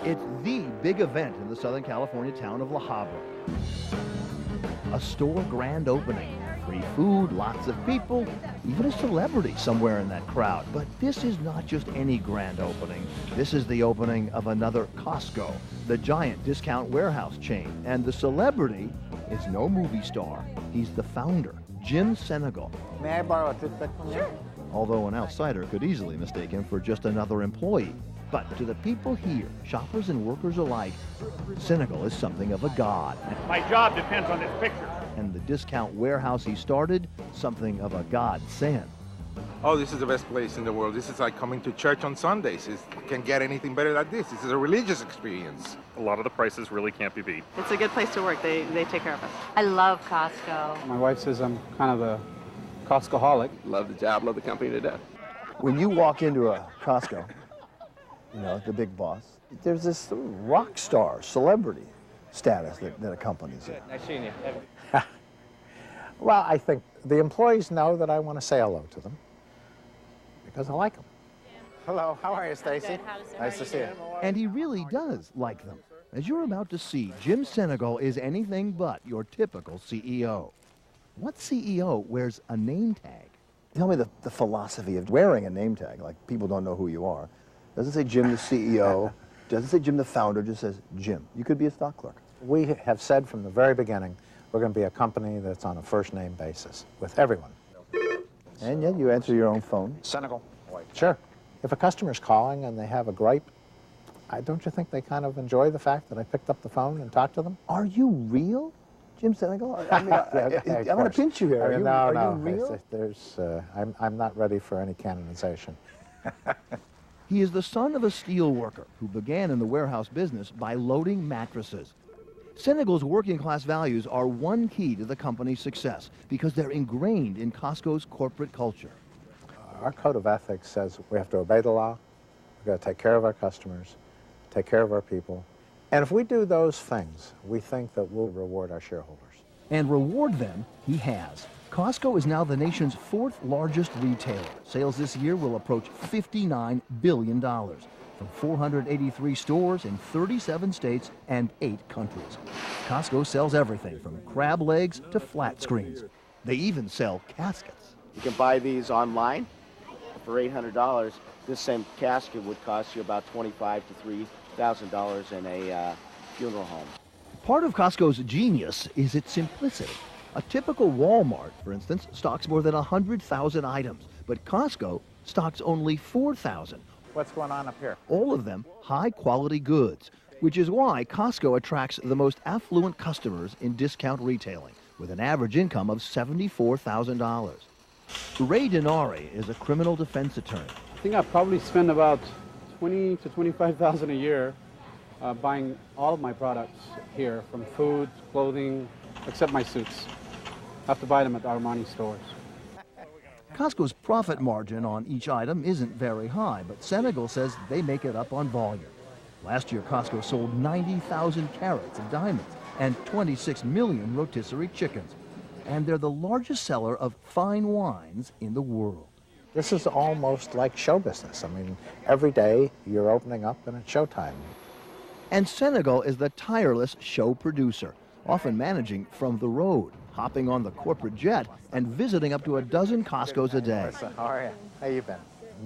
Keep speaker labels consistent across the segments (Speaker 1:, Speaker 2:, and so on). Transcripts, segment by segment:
Speaker 1: It's the big event in the Southern California town of La Habra. A store grand opening. Free food, lots of people, even a celebrity somewhere in that crowd. But this is not just any grand opening. This is the opening of another Costco, the giant discount warehouse chain. And the celebrity is no movie star. He's the founder, Jim Senegal.
Speaker 2: May I borrow a toothpick from you?
Speaker 1: Although an outsider could easily mistake him for just another employee. But to the people here, shoppers and workers alike, Senegal is something of a god.
Speaker 3: My job depends on this picture.
Speaker 1: And the discount warehouse he started, something of a godsend.
Speaker 4: Oh, this is the best place in the world. This is like coming to church on Sundays. You can't get anything better than this. This is a religious experience.
Speaker 3: A lot of the prices really can't be beat.
Speaker 5: It's a good place to work. They take care of us.
Speaker 6: I love Costco.
Speaker 7: My wife says I'm kind of a Costcoholic.
Speaker 8: Love the job, love the company to death.
Speaker 2: When you walk into a Costco, you know, the big boss, there's this rock star, celebrity status that accompanies it.
Speaker 8: Nice seeing you.
Speaker 9: Well, I think the employees know that I want to say hello to them because I like them. Hello, how are you, Stacy? Nice to see you.
Speaker 1: And he really does like them. As you're about to see, Jim Senegal is anything but your typical CEO. What CEO wears a name tag?
Speaker 2: Tell me the philosophy of wearing a name tag, like people don't know who you are. Doesn't say Jim the CEO, doesn't say Jim the founder, just says Jim. You could be a stock clerk.
Speaker 9: We have said from the very beginning, we're going to be a company that's on a first-name basis with everyone.
Speaker 2: And yet you answer your own phone.
Speaker 9: Senegal. Sure. If a customer's calling and they have a gripe, don't you think they kind of enjoy the fact that I picked up the phone and talked to them?
Speaker 2: Are you real, Jim Senegal? I mean, I'm going to pinch you here. Are you real?
Speaker 9: I'm not ready for any canonization.
Speaker 1: He is the son of a steel worker who began in the warehouse business by loading mattresses. Senegal's working class values are one key to the company's success because they're ingrained in Costco's corporate culture.
Speaker 9: Our code of ethics says we have to obey the law, we've got to take care of our customers, take care of our people. And if we do those things, we think that we'll reward our shareholders. And
Speaker 1: reward them, he has. Costco is now the nation's fourth largest retailer. Sales this year will approach $59 billion from 483 stores in 37 states and 8 countries. Costco sells everything from crab legs to flat screens. They even sell caskets.
Speaker 10: You can buy these online for $800. This same casket would cost you about $25,000 to $3,000 in a funeral home.
Speaker 1: Part of Costco's genius is its simplicity. A typical Walmart, for instance, stocks more than 100,000 items, but Costco stocks only 4,000.
Speaker 9: What's going on up here?
Speaker 1: All of them high-quality goods, which is why Costco attracts the most affluent customers in discount retailing, with an average income of $74,000. Ray Denari is a criminal defense attorney.
Speaker 7: I think I probably spend about $20,000 to $25,000 a year buying all of my products here, from food, clothing, except my suits. I have to buy them at Armani stores.
Speaker 1: Costco's profit margin on each item isn't very high, but Senegal says they make it up on volume. Last year, Costco sold 90,000 carats of diamonds and 26 million rotisserie chickens. And they're the largest seller of fine wines in the world.
Speaker 9: This is almost like show business. I mean, every day you're opening up and it's showtime.
Speaker 1: And Senegal is the tireless show producer, often managing from the road, hopping on the corporate jet, and visiting up to a dozen Costcos a day.
Speaker 9: How are you? How you been?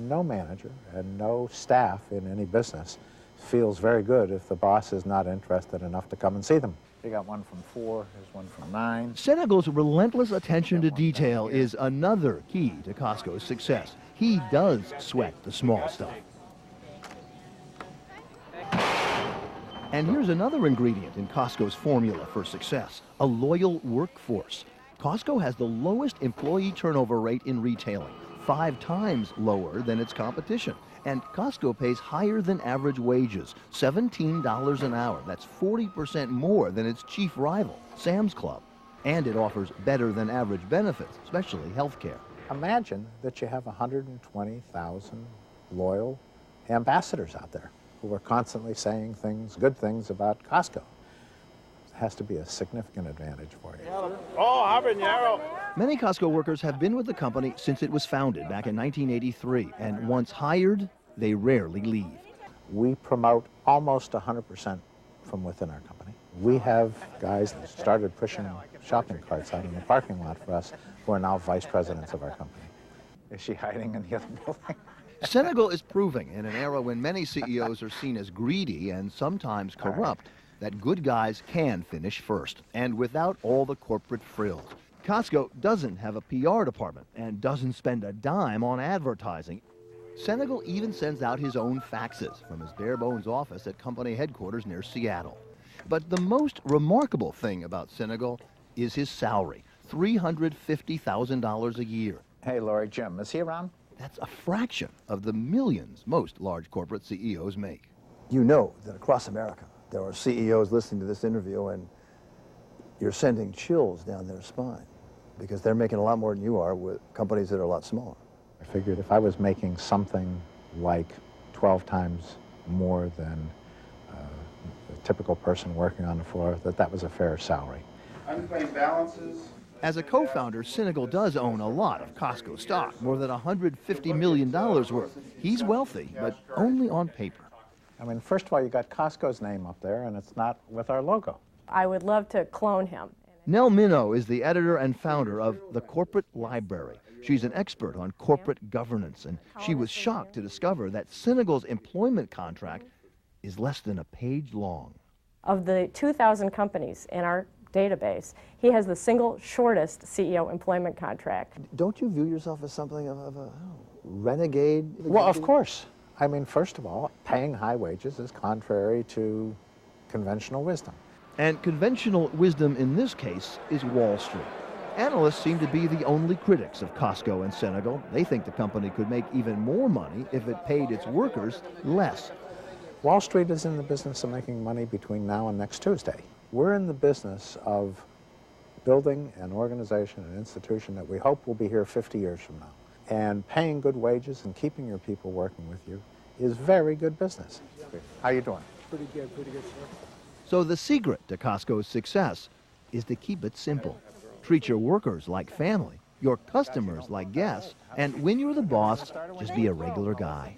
Speaker 9: No manager and no staff in any business feels very good if the boss is not interested enough to come and see them. You got one from 4, there's one from 9.
Speaker 1: Senegal's relentless attention to detail is another key to Costco's success. He does sweat the small stuff. And here's another ingredient in Costco's formula for success: a loyal workforce. Costco has the lowest employee turnover rate in retailing, 5 times lower than its competition. And Costco pays higher than average wages, $17 an hour. That's 40% more than its chief rival, Sam's Club. And it offers better than average benefits, especially health care.
Speaker 9: Imagine that you have 120,000 loyal ambassadors out there who are constantly saying things, good things about Costco. It has to be a significant advantage for you.
Speaker 3: Oh, habanero.
Speaker 1: Many Costco workers have been with the company since it was founded back in 1983, and once hired, they rarely leave.
Speaker 9: We promote almost 100% from within our company. We have guys that started pushing shopping carts out in the parking lot for us who are now vice presidents of our company. Is she hiding in the other building?
Speaker 1: Senegal is proving, in an era when many CEOs are seen as greedy and sometimes corrupt, that good guys can finish first, and without all the corporate frills. Costco doesn't have a PR department and doesn't spend a dime on advertising. Senegal even sends out his own faxes from his bare-bones office at company headquarters near Seattle. But the most remarkable thing about Senegal is his salary, $350,000 a year.
Speaker 9: Hey, Lori, Jim, is he around?
Speaker 1: That's a fraction of the millions most large corporate CEOs make.
Speaker 2: You know that across America, there are CEOs listening to this interview and you're sending chills down their spine because they're making a lot more than you are with companies that are a lot smaller.
Speaker 9: I figured if I was making something like 12 times more than a typical person working on the floor, that was a fair salary.
Speaker 11: Unclaimed balances.
Speaker 1: As a co-founder, Senegal does own a lot of Costco stock, more than $150 million worth. He's wealthy, but only on paper.
Speaker 9: I mean, first of all, you got Costco's name up there, and it's not with our logo.
Speaker 12: I would love to clone him.
Speaker 1: Nell Minow is the editor and founder of The Corporate Library. She's an expert on corporate governance, and she was shocked to discover that Senegal's employment contract is less than a page long.
Speaker 12: Of the 2,000 companies in our database, he has the single shortest CEO employment contract.
Speaker 2: Don't you view yourself as something of a renegade?
Speaker 9: Well, of course. I mean, first of all, paying high wages is contrary to conventional wisdom.
Speaker 1: And conventional wisdom in this case is Wall Street. Analysts seem to be the only critics of Costco and Senegal. They think the company could make even more money if it paid its workers less.
Speaker 9: Wall Street is in the business of making money between now and next Tuesday. We're in the business of building an organization, an institution that we hope will be here 50 years from now. And paying good wages and keeping your people working with you is very good business. How you doing?
Speaker 11: Pretty good, sir.
Speaker 1: So the secret to Costco's success is to keep it simple. Treat your workers like family, your customers like guests, and when you're the boss, just be a regular guy.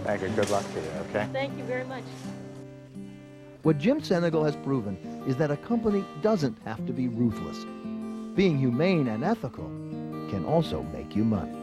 Speaker 9: Thank you. Good luck to you, okay?
Speaker 12: Thank you very much.
Speaker 1: What Jim Senegal has proven is that a company doesn't have to be ruthless. Being humane and ethical can also make you money.